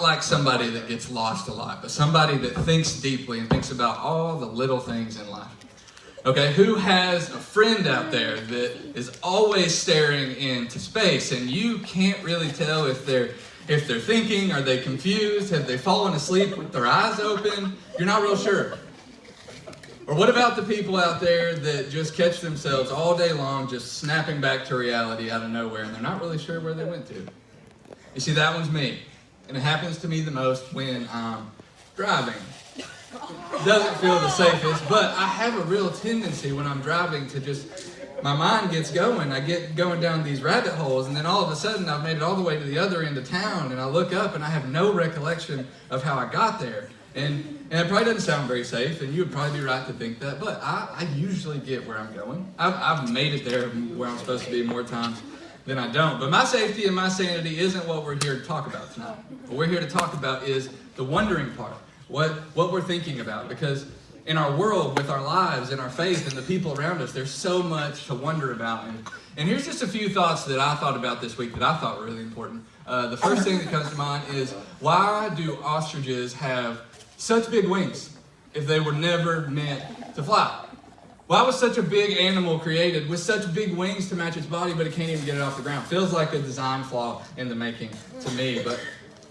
like somebody that gets lost a lot, but somebody that thinks deeply and thinks about all the little things in life. Okay, who has a friend out there that is always staring into space and you can't really tell if they're thinking, are they confused, have they fallen asleep with their eyes open? You're not real sure. Or what about the people out there that just catch themselves all day long just snapping back to reality out of nowhere and they're not really sure where they went to? You see, that one's me. And it happens to me the most when I'm driving. It doesn't feel the safest, but I have a real tendency when I'm driving to just, my mind gets going. I get going down these rabbit holes, and then all of a sudden I've made it all the way to the other end of town, and I look up and I have no recollection of how I got there. And it probably doesn't sound very safe, and you would probably be right to think that, but I usually get where I'm going. I've made it there where I'm supposed to be more times than I don't. But my safety and my sanity isn't what we're here to talk about tonight. What we're here to talk about is the wondering part, what we're thinking about. Because in our world, with our lives and our faith and the people around us, there's so much to wonder about. And here's just a few thoughts that I thought about this week that I thought were really important. The first thing that comes to mind is, why do ostriches have such big wings if they were never meant to fly? Why was such a big animal created with such big wings to match its body, but it can't even get it off the ground? Feels like a design flaw in the making to me. But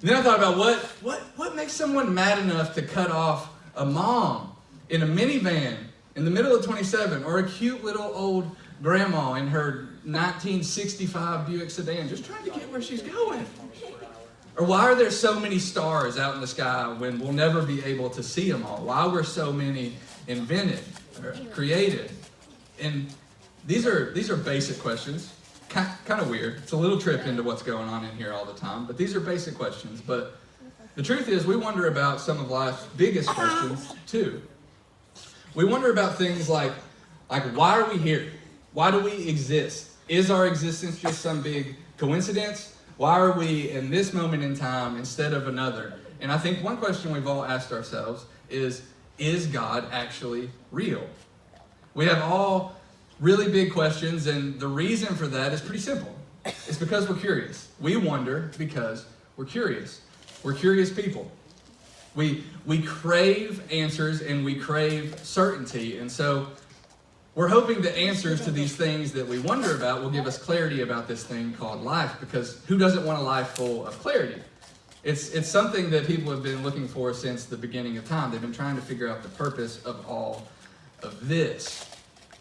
then I thought about what makes someone mad enough to cut off a mom in a minivan in the middle of 27, or a cute little old grandma in her 1965 Buick sedan, just trying to get where she's going. Or why are there so many stars out in the sky when we'll never be able to see them all? Why were so many invented or created? And these are basic questions, kind of weird. It's a little trip into what's going on in here all the time, but these are basic questions. But the truth is, we wonder about some of life's biggest questions too. We wonder about things like why are we here? Why do we exist? Is our existence just some big coincidence? Why are we in this moment in time instead of another? And I think one question we've all asked ourselves is God actually real? We have all really big questions, and the reason for that is pretty simple. It's because we're curious. We wonder because we're curious. We're curious people. We crave answers and we crave certainty, and so we're hoping that answers to these things that we wonder about will give us clarity about this thing called life, because who doesn't want a life full of clarity? It's something that people have been looking for since the beginning of time. They've been trying to figure out the purpose of all of this.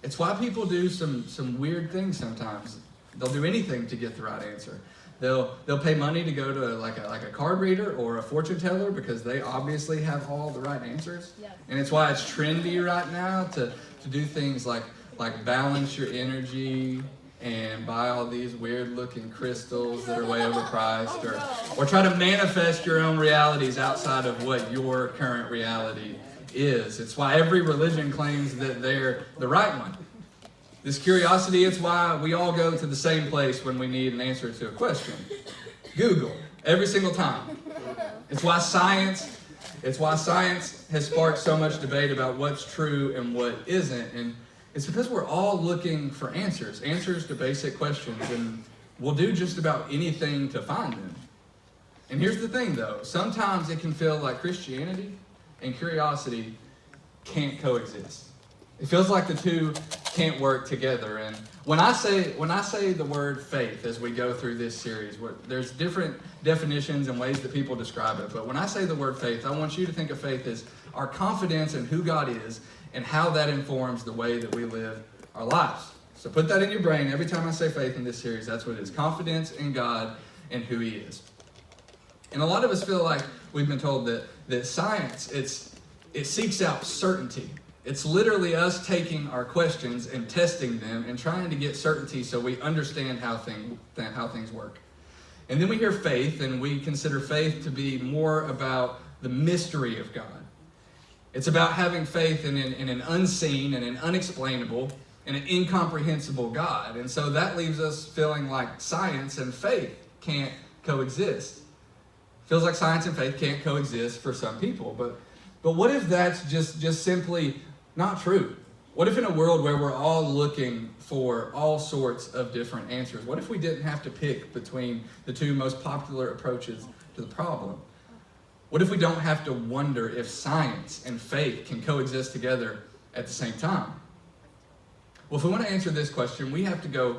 It's why people do some weird things sometimes. They'll do anything to get the right answer. They'll pay money to go to like a card reader or a fortune teller because they obviously have all the right answers. Yeah. And it's why it's trendy right now to do things like balance your energy and buy all these weird looking crystals that are way overpriced, or try to manifest your own realities outside of what your current reality is. It's why every religion claims that they're the right one. This curiosity, it's why we all go to the same place when we need an answer to a question. Google, every single time. It's why science has sparked so much debate about what's true and what isn't. And it's because we're all looking for answers to basic questions, and we'll do just about anything to find them. And here's the thing though, sometimes it can feel like Christianity and curiosity can't coexist. It feels like the two can't work together. And when I say the word faith as we go through this series, there's different definitions and ways that people describe it. But when I say the word faith, I want you to think of faith as our confidence in who God is and how that informs the way that we live our lives. So put that in your brain. Every time I say faith in this series, that's what it is. Confidence in God and who He is. And a lot of us feel like we've been told that science, it seeks out certainty. It's literally us taking our questions and testing them and trying to get certainty so we understand how things work. And then we hear faith, and we consider faith to be more about the mystery of God. It's about having faith in an unseen and an unexplainable and an incomprehensible God. And so that leaves us feeling like science and faith can't coexist. Feels like science and faith can't coexist for some people, but what if that's just simply not true? What if in a world where we're all looking for all sorts of different answers, what if we didn't have to pick between the two most popular approaches to the problem? What if we don't have to wonder if science and faith can coexist together at the same time? Well, if we want to answer this question, we have to go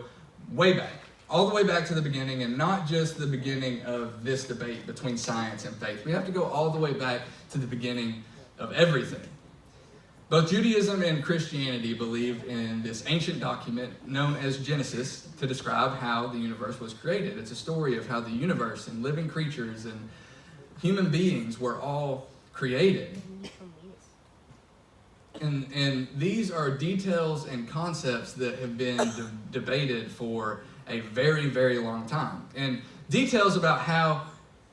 way back, all the way back to the beginning, and not just the beginning of this debate between science and faith. We have to go all the way back to the beginning of everything. Both Judaism and Christianity believe in this ancient document known as Genesis to describe how the universe was created. It's a story of how the universe and living creatures and human beings were all created. And these are details and concepts that have been debated for a very, very long time. And details about how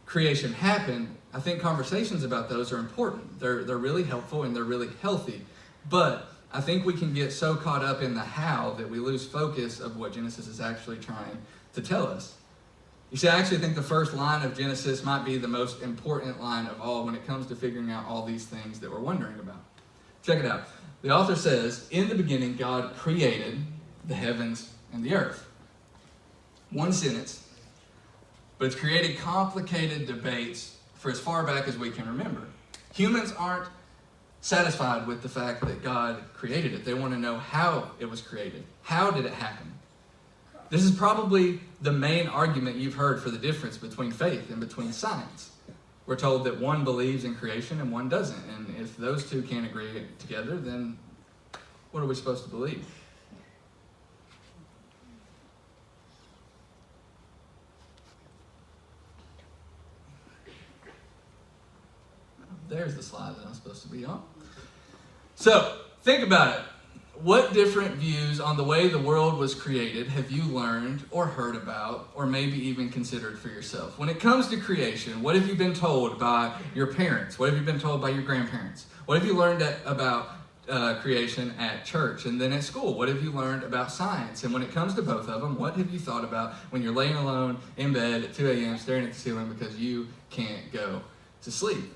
creation happened, I think conversations about those are important. They're really helpful and they're really healthy. But I think we can get so caught up in the how that we lose focus of what Genesis is actually trying to tell us. You see, I actually think the first line of Genesis might be the most important line of all when it comes to figuring out all these things that we're wondering about. Check it out. The author says, "In the beginning, God created the heavens and the earth." One sentence, but it's created complicated debates for as far back as we can remember. Humans aren't satisfied with the fact that God created it. They want to know how it was created. How did it happen? This is probably the main argument you've heard for the difference between faith and between science. We're told that one believes in creation and one doesn't. And if those two can't agree together, then what are we supposed to believe? There's the slide that I'm supposed to be on. So, think about it. What different views on the way the world was created have you learned or heard about or maybe even considered for yourself? When it comes to creation, what have you been told by your parents? What have you been told by your grandparents? What have you learned about creation at church and then at school? What have you learned about science? And when it comes to both of them, what have you thought about when you're laying alone in bed at 2 a.m. staring at the ceiling because you can't go to sleep?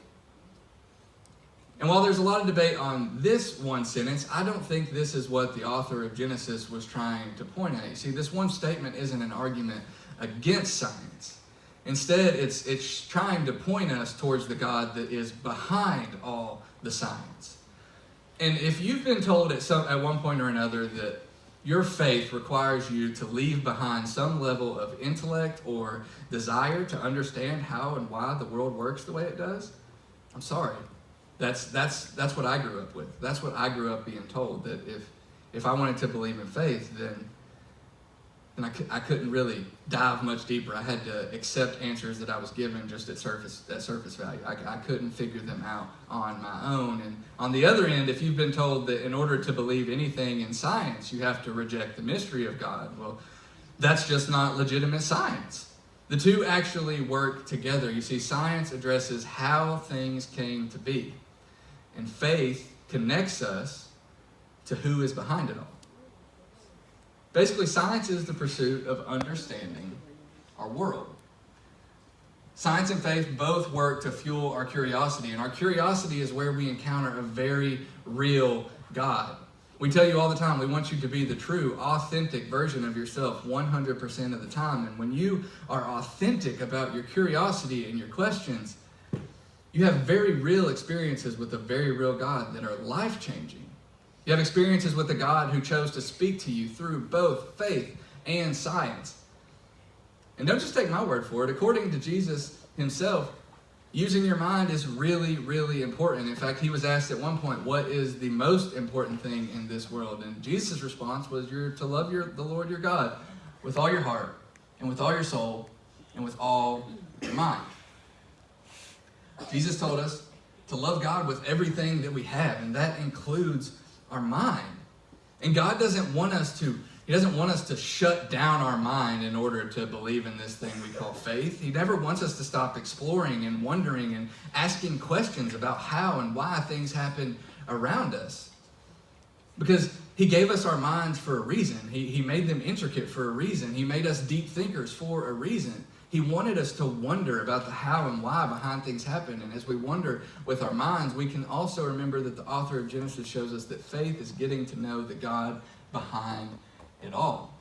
And while there's a lot of debate on this one sentence, I don't think this is what the author of Genesis was trying to point at. You see, this one statement isn't an argument against science. Instead, it's trying to point us towards the God that is behind all the science. And if you've been told at one point or another that your faith requires you to leave behind some level of intellect or desire to understand how and why the world works the way it does, I'm sorry. That's what I grew up with. That's what I grew up being told, that if I wanted to believe in faith, then I couldn't really dive much deeper. I had to accept answers that I was given just at surface value. I couldn't figure them out on my own. And on the other end, if you've been told that in order to believe anything in science, you have to reject the mystery of God, well, that's just not legitimate science. The two actually work together. You see, science addresses how things came to be, and faith connects us to who is behind it all. Basically, science is the pursuit of understanding our world. Science and faith both work to fuel our curiosity, and our curiosity is where we encounter a very real God. We tell you all the time, we want you to be the true, authentic version of yourself 100% of the time. And when you are authentic about your curiosity and your questions, you have very real experiences with a very real God that are life-changing. You have experiences with a God who chose to speak to you through both faith and science. And don't just take my word for it. According to Jesus himself, using your mind is really, really important. In fact, he was asked at one point, what is the most important thing in this world? And Jesus' response was, you're to love the Lord your God with all your heart and with all your soul and with all your mind. Jesus told us to love God with everything that we have, and that includes our mind. And God doesn't want us to shut down our mind in order to believe in this thing we call faith. He never wants us to stop exploring and wondering and asking questions about how and why things happen around us. Because he gave us our minds for a reason. He made them intricate for a reason. He made us deep thinkers for a reason. He wanted us to wonder about the how and why behind things happen. And as we wonder with our minds, we can also remember that the author of Genesis shows us that faith is getting to know the God behind it all.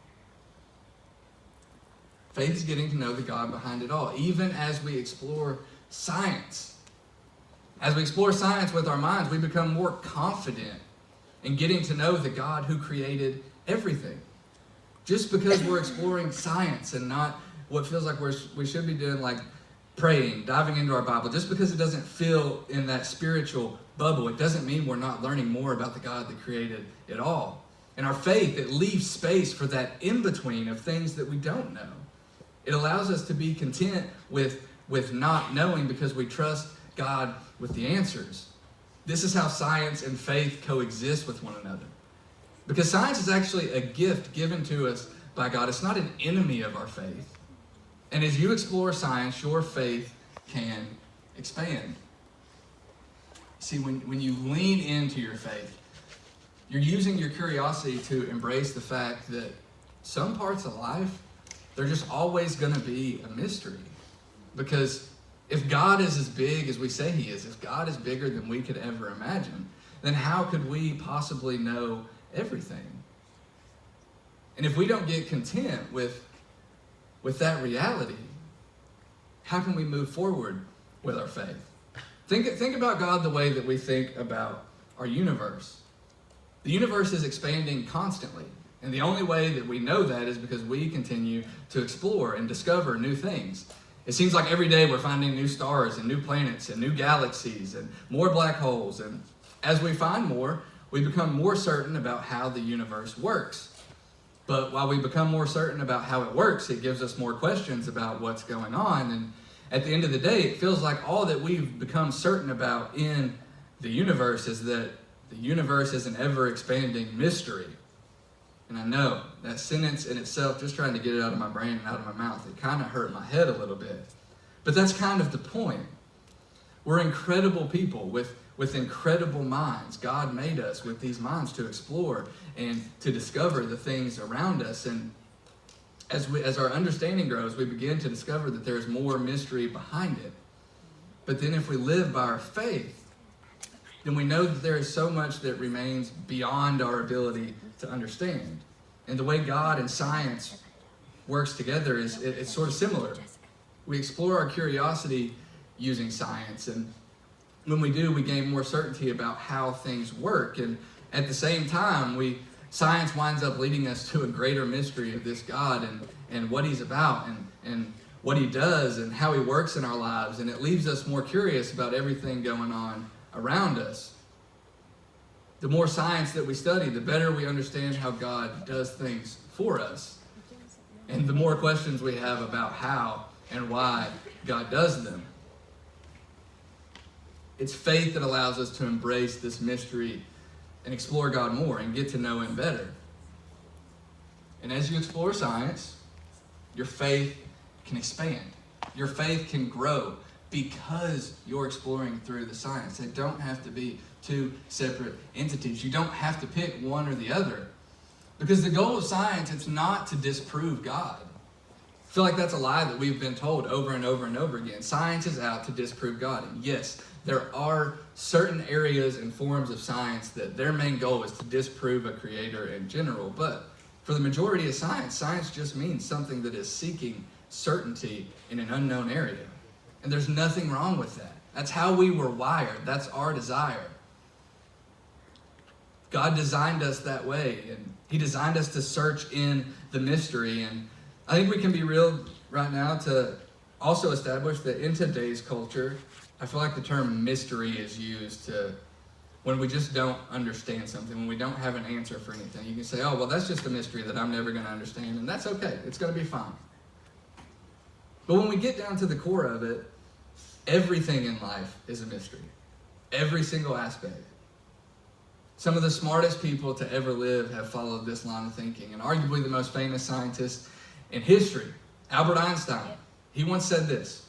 Faith is getting to know the God behind it all. Even as we explore science, As we explore science with our minds, we become more confident in getting to know the God who created everything. Just because we're exploring science and not what feels like we should be doing, like praying, diving into our Bible, just because it doesn't feel in that spiritual bubble, it doesn't mean we're not learning more about the God that created it all. In our faith, it leaves space for that in-between of things that we don't know. It allows us to be content with not knowing because we trust God with the answers. This is how science and faith coexist with one another. Because science is actually a gift given to us by God. It's not an enemy of our faith. And as you explore science, your faith can expand. See, when you lean into your faith, you're using your curiosity to embrace the fact that some parts of life, they're just always going to be a mystery. Because if God is as big as we say he is, if God is bigger than we could ever imagine, then how could we possibly know everything? And if we don't get content with that reality, how can we move forward with our faith? Think about God the way that we think about our universe. The universe is expanding constantly. And the only way that we know that is because we continue to explore and discover new things. It seems like every day we're finding new stars and new planets and new galaxies and more black holes. And as we find more, we become more certain about how the universe works. But while we become more certain about how it works, it gives us more questions about what's going on. And at the end of the day, it feels like all that we've become certain about in the universe is that the universe is an ever-expanding mystery. And I know that sentence in itself, just trying to get it out of my brain and out of my mouth, it kind of hurt my head a little bit. But that's kind of the point. We're incredible people with incredible minds. God made us with these minds to explore and to discover the things around us. And as our understanding grows, we begin to discover that there's more mystery behind it. But then if we live by our faith, then we know that there is so much that remains beyond our ability to understand. And the way God and science works together it's sort of similar. We explore our curiosity using science, and when we do, we gain more certainty about how things work. And at the same time, science winds up leading us to a greater mystery of this God and what he's about and what he does and how he works in our lives. And it leaves us more curious about everything going on around us. The more science that we study, the better we understand how God does things for us. And the more questions we have about how and why God does them. It's faith that allows us to embrace this mystery and explore God more and get to know him better. And as you explore science, your faith can expand. Your faith can grow because you're exploring through the science. They don't have to be two separate entities. You don't have to pick one or the other. Because the goal of science, it's not to disprove God. I feel like that's a lie that we've been told over and over and over again. Science is out to disprove God. And yes, there are certain areas and forms of science that their main goal is to disprove a creator in general. But for the majority of science, science just means something that is seeking certainty in an unknown area. And there's nothing wrong with that. That's how we were wired. That's our desire. God designed us that way, and he designed us to search in the mystery. And I think we can be real right now to also establish that in today's culture, I feel like the term mystery is used to when we just don't understand something, when we don't have an answer for anything. You can say, oh, well, that's just a mystery that I'm never going to understand, and that's okay. It's going to be fine. But when we get down to the core of it, everything in life is a mystery. Every single aspect. Some of the smartest people to ever live have followed this line of thinking, and arguably the most famous scientist in history, Albert Einstein, he once said this.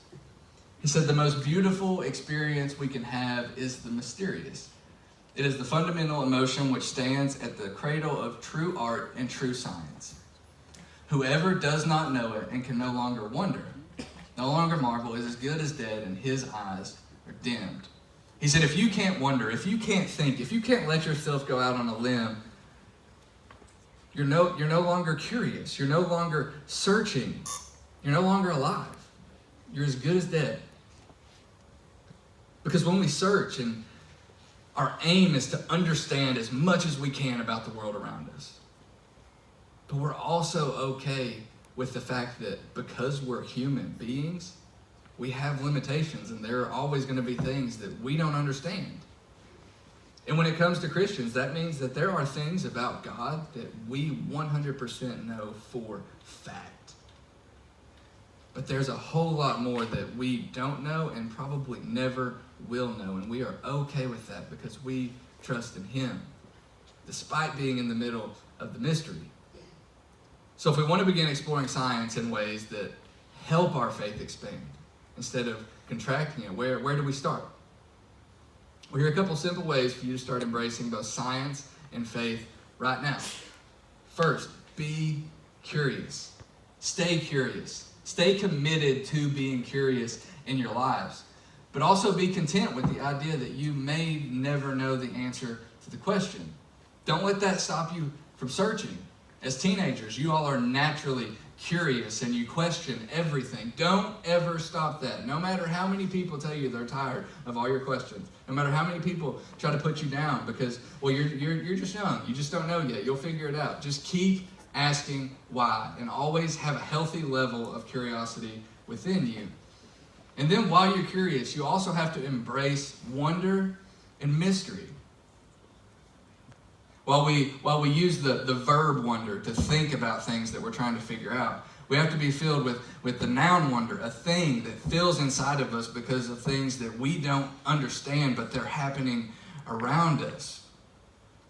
He said, the most beautiful experience we can have is the mysterious. It is the fundamental emotion which stands at the cradle of true art and true science. Whoever does not know it and can no longer wonder, no longer marvel, is as good as dead, and his eyes are dimmed. He said, if you can't wonder, if you can't think, if you can't let yourself go out on a limb, you're no longer curious. You're no longer searching. You're no longer alive. You're as good as dead. Because when we search, and our aim is to understand as much as we can about the world around us. But we're also okay with the fact that because we're human beings, we have limitations, and there are always going to be things that we don't understand. And when it comes to Christians, that means that there are things about God that we 100% know for fact. But there's a whole lot more that we don't know and probably never will know. And we are okay with that because we trust in Him, despite being in the middle of the mystery. So if we want to begin exploring science in ways that help our faith expand instead of contracting it, where do we start? Well, here are a couple simple ways for you to start embracing both science and faith right now. First, be curious. Stay curious. Stay committed to being curious in your lives. But also be content with the idea that you may never know the answer to the question. Don't let that stop you from searching. As teenagers, you all are naturally curious and you question everything. Don't ever stop that. No matter how many people tell you they're tired of all your questions, no matter how many people try to put you down because, well, you're just young. You just don't know yet. You'll figure it out. Just keep asking why and always have a healthy level of curiosity within you. And then while you're curious, you also have to embrace wonder and mystery. While we use the verb wonder to think about things that we're trying to figure out, we have to be filled with the noun wonder, a thing that fills inside of us because of things that we don't understand, but they're happening around us.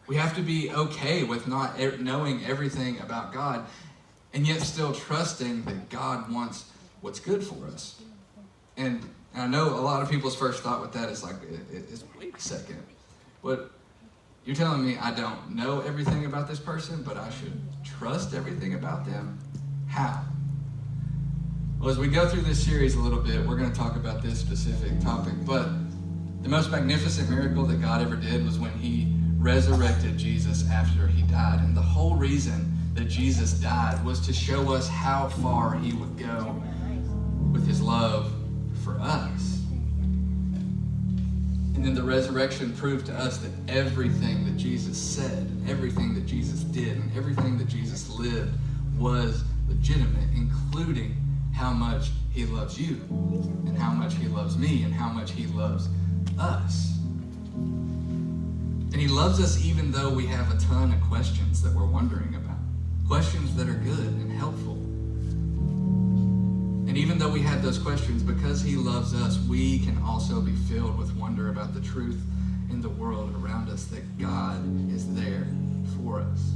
We have to be okay with not knowing everything about God, and yet still trusting that God wants what's good for us. And I know a lot of people's first thought with that is like, wait a second. What? You're telling me I don't know everything about this person, but I should trust everything about them? How? Well, as we go through this series a little bit, we're going to talk about this specific topic, but the most magnificent miracle that God ever did was when He resurrected Jesus after He died. And the whole reason that Jesus died was to show us how far He would go with His love for us. And then the resurrection proved to us that everything that Jesus said, and everything that Jesus did, and everything that Jesus lived was legitimate, including how much He loves you, and how much He loves me, and how much He loves us. And He loves us even though we have a ton of questions that we're wondering about. Questions that are good and helpful. And even though we have those questions, because He loves us, we can also be filled with wonder about the truth in the world around us, that God is there for us.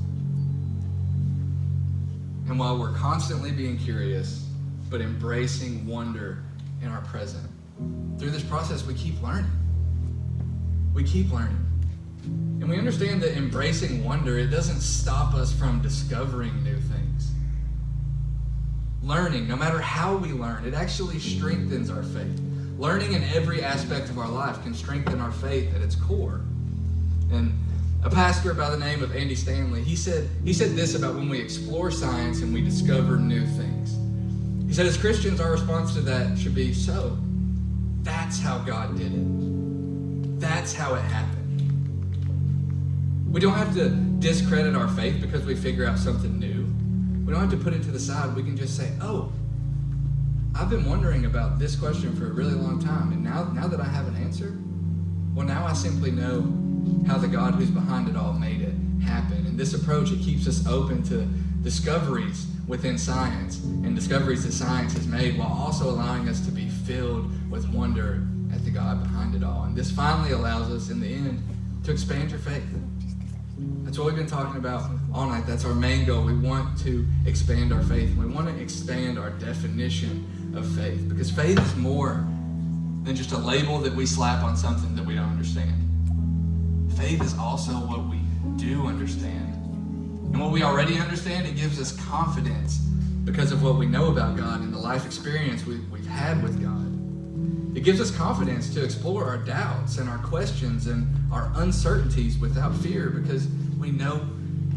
And while we're constantly being curious, but embracing wonder in our present, through this process we keep learning. We keep learning. And we understand that embracing wonder, it doesn't stop us from discovering new things. Learning, no matter how we learn, it actually strengthens our faith. Learning in every aspect of our life can strengthen our faith at its core. And a pastor by the name of Andy Stanley, he said this about when we explore science and we discover new things. He said, as Christians, our response to that should be, so, that's how God did it. That's how it happened. We don't have to discredit our faith because we figure out something new. We don't have to put it to the side. We can just say, oh, I've been wondering about this question for a really long time, and now that I have an answer, well, now I simply know how the God who's behind it all made it happen. And this approach, it keeps us open to discoveries within science and discoveries that science has made, while also allowing us to be filled with wonder at the God behind it all. And this finally allows us, in the end, to expand your faith. That's what we've been talking about all night. That's our main goal. We want to expand our faith. We want to expand our definition of faith, because faith is more than just a label that we slap on something that we don't understand. Faith is also what we do understand. And what we already understand, it gives us confidence because of what we know about God and the life experience we've had with God. It gives us confidence to explore our doubts and our questions and our uncertainties without fear, because we know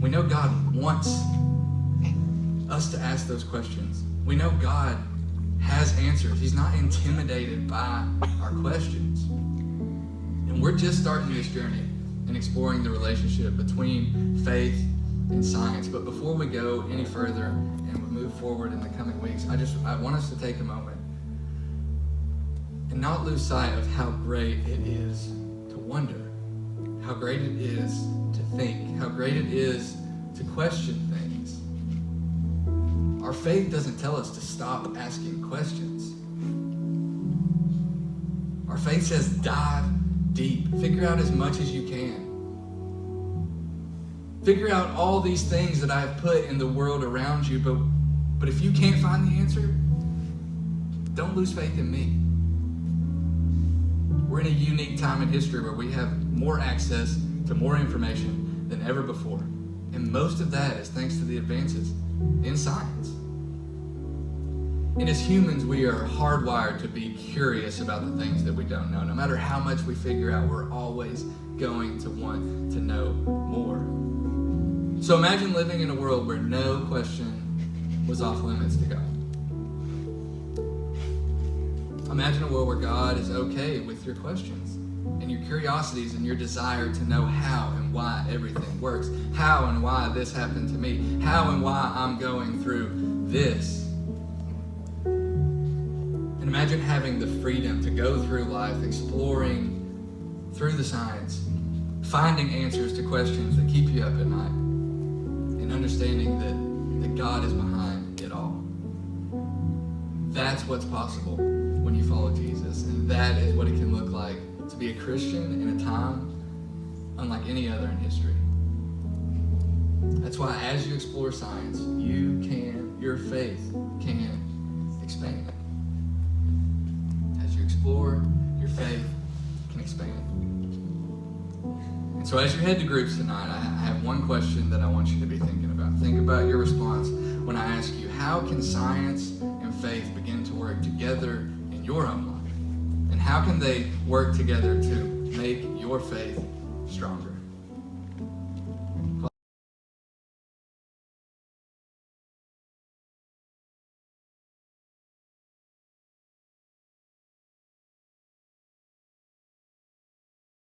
God wants us to ask those questions. We know God has answers. He's not intimidated by our questions. And we're just starting this journey and exploring the relationship between faith and science. But before we go any further and we move forward in the coming weeks, I want us to take a moment and not lose sight of how great it is to wonder, how great it is to think, how great it is to question things. Our faith doesn't tell us to stop asking questions. Our faith says dive deep. Figure out as much as you can. Figure out all these things that I have put in the world around you, but if you can't find the answer, don't lose faith in me. We're in a unique time in history where we have more access to more information than ever before. And most of that is thanks to the advances in science. And as humans, we are hardwired to be curious about the things that we don't know. No matter how much we figure out, we're always going to want to know more. So imagine living in a world where no question was off limits to God. Imagine a world where God is okay with your questions and your curiosities and your desire to know how and why everything works, how and why this happened to me, how and why I'm going through this. And imagine having the freedom to go through life, exploring through the science, finding answers to questions that keep you up at night, and understanding that God is behind it all. That's what's possible when you follow Jesus, and that is what it can look like to be a Christian in a time unlike any other in history. That's why as you explore science, your faith can expand. As you explore, your faith can expand. And so as you head to groups tonight, I have one question that I want you to be thinking about. Think about your response when I ask you, how can science and faith begin to work together in your own life? And how can they work together to make your faith stronger?